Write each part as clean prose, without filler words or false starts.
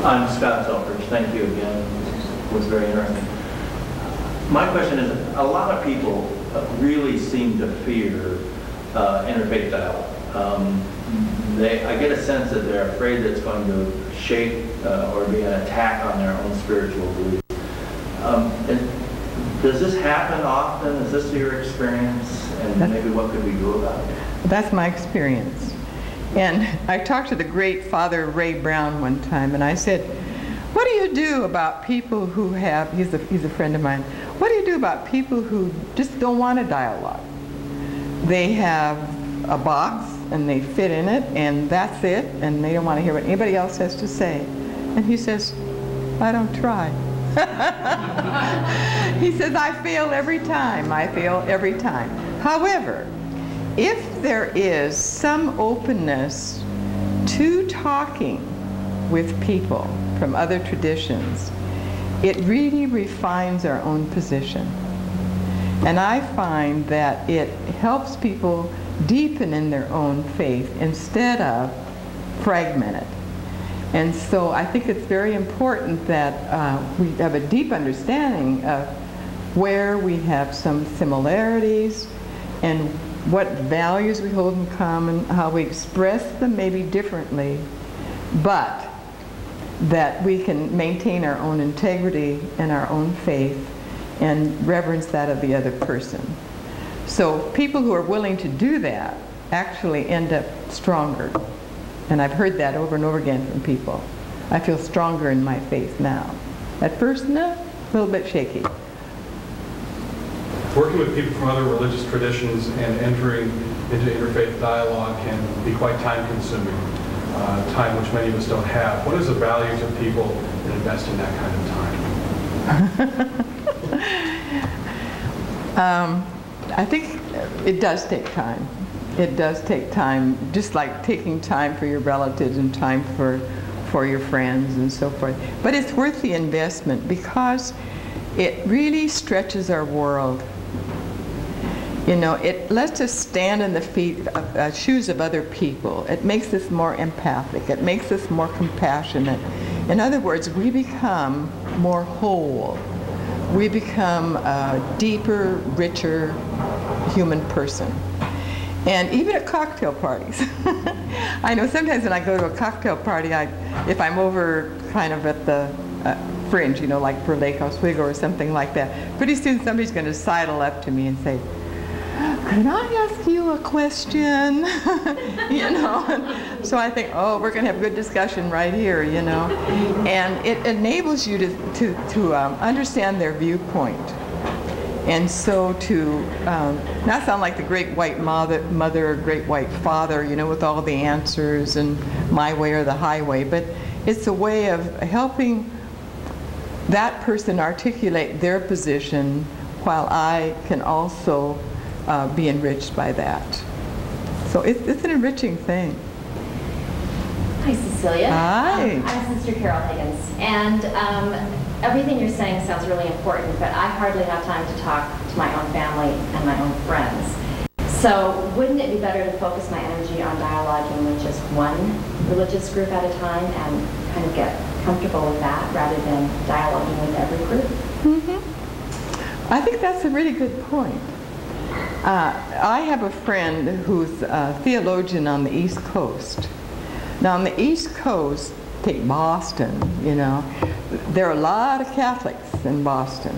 I'm Scott Selfridge. Thank you again. It was very interesting. My question is, a lot of people really seem to fear interfaith dialogue. I get a sense that they're afraid that it's going to shake or be an attack on their own spiritual beliefs. Does this happen often? Is this your experience? And maybe what could we do about it? That's my experience. And I talked to the great Father Ray Brown one time, and I said, what do you do about people who have, he's a friend of mine, what do you do about people who just don't want a dialogue? They have a box, and they fit in it, and that's it, and they don't want to hear what anybody else has to say. And he says, I don't try. He says, I fail every time. I fail every time. However, if there is some openness to talking with people from other traditions, it really refines our own position. And I find that it helps people deepen in their own faith instead of fragment it. And so I think it's very important that we have a deep understanding of where we have some similarities and what values we hold in common, how we express them maybe differently, but that we can maintain our own integrity and our own faith and reverence that of the other person. So people who are willing to do that actually end up stronger. And I've heard that over and over again from people. I feel stronger in my faith now. At first, no, a little bit shaky. Working with people from other religious traditions and entering into interfaith dialogue can be quite time-consuming, time which many of us don't have. What is the value to people that invest in that kind of time? I think it does take time. It does take time, just like taking time for your relatives and time for your friends and so forth. But it's worth the investment because it really stretches our world. You know, it lets us stand in the shoes of other people. It makes us more empathic. It makes us more compassionate. In other words, we become more whole. We become a deeper, richer human person. And even at cocktail parties. I know sometimes when I go to a cocktail party, if I'm over kind of at the fringe, you know, like for Lake Oswego or something like that, pretty soon somebody's going to sidle up to me and say, can I ask you a question? You know, so I think, oh, we're going to have a good discussion right here, you know. And it enables you to understand their viewpoint. And so to not sound like the great white mother or great white father, you know, with all the answers and my way or the highway, but it's a way of helping that person articulate their position while I can also be enriched by that. So it's an enriching thing. Hi, Cecilia. Hi. I'm Sister Carol Higgins, and everything you're saying sounds really important, but I hardly have time to talk to my own family and my own friends. So wouldn't it be better to focus my energy on dialoguing with just one religious group at a time and kind of get comfortable with that rather than dialoguing with every group? Mm-hmm. I think that's a really good point. I have a friend who's a theologian on the East Coast. Now on the East Coast, take Boston, you know, there are a lot of Catholics in Boston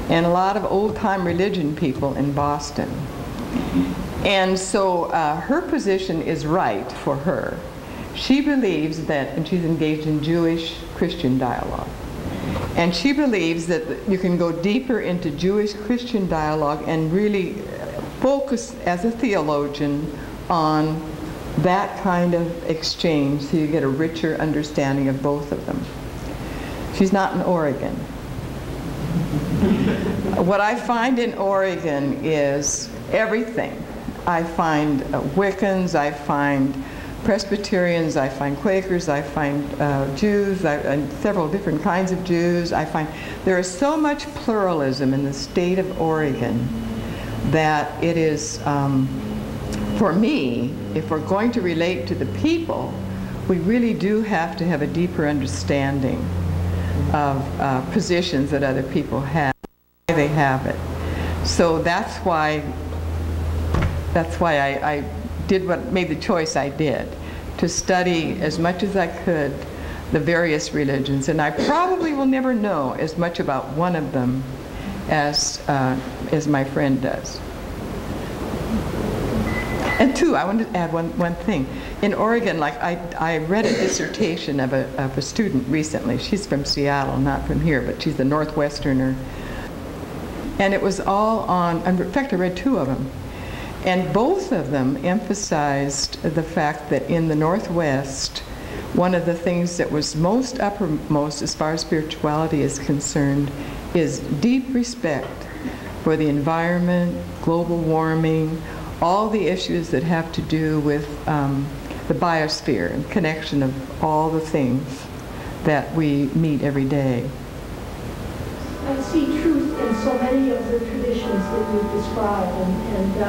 and a lot of old-time religion people in Boston. And so her position is right for her. She believes that, and she's engaged in Jewish-Christian dialogue, and she believes that you can go deeper into Jewish-Christian dialogue and really focus as a theologian on that kind of exchange so you get a richer understanding of both of them. She's not in Oregon. What I find in Oregon is everything. I find Wiccans, I find Presbyterians, I find Quakers, I find Jews, and several different kinds of Jews. I find there is so much pluralism in the state of Oregon that it is, for me, if we're going to relate to the people, we really do have to have a deeper understanding of positions that other people have, why they have it. So that's why I made the choice I did, to study as much as I could the various religions. And I probably will never know as much about one of them as my friend does. And two, I want to add one thing. In Oregon, like I read a dissertation of a student recently. She's from Seattle, not from here, but she's a Northwesterner. And it was all on, in fact, I read two of them. And both of them emphasized the fact that in the Northwest, one of the things that was most uppermost as far as spirituality is concerned is deep respect for the environment, global warming, all the issues that have to do with the biosphere and connection of all the things that we meet every day. I see truth in so many of the traditions that you describe, and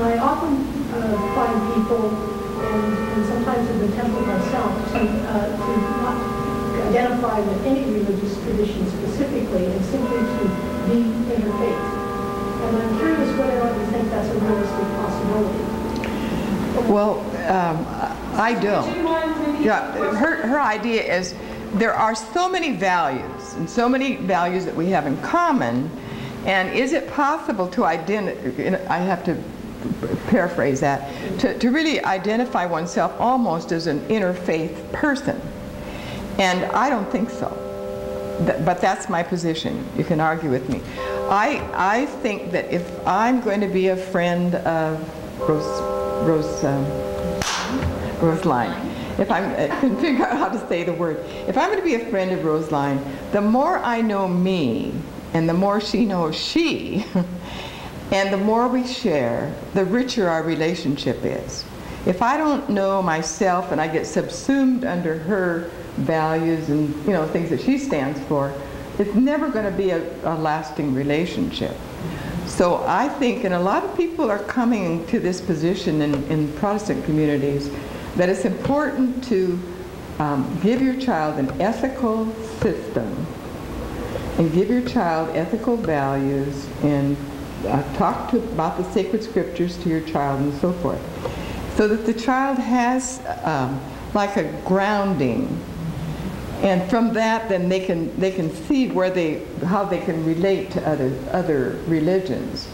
I often find people, and sometimes in the temple myself, to not identify with any religious tradition specifically, and simply to be interfaith. And I'm curious whether or not you think that's a realistic possibility. Well, I don't. Yeah, her idea is there are so many values, and so many values that we have in common, and is it possible to identify, I have to paraphrase that, to really identify oneself almost as an interfaith person? And I don't think so. But that's my position. You can argue with me. I think that if I'm going to be a friend of Roseline, if I can figure out how to say the word, if I'm going to be a friend of Roseline, the more I know me, and the more she knows she, and the more we share, the richer our relationship is. If I don't know myself and I get subsumed under her values and things that she stands for, it's never going to be a lasting relationship. So I think, and a lot of people are coming to this position in Protestant communities, that it's important to give your child an ethical system and give your child ethical values and talk about the sacred scriptures to your child and so forth, so that the child has like a grounding. And from that, then they can see how they can relate to other religions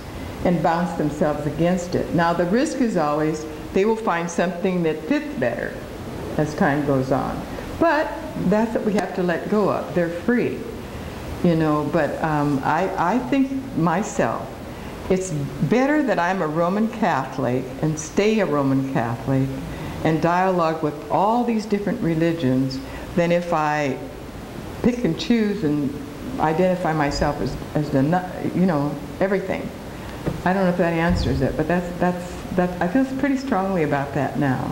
and bounce themselves against it. Now the risk is always they will find something that fits better as time goes on. But that's what we have to let go of. They're free, But I think myself, it's better that I'm a Roman Catholic and stay a Roman Catholic and dialogue with all these different religions than if I pick and choose and identify myself as everything. I don't know if that answers it, but that's I feel pretty strongly about that now.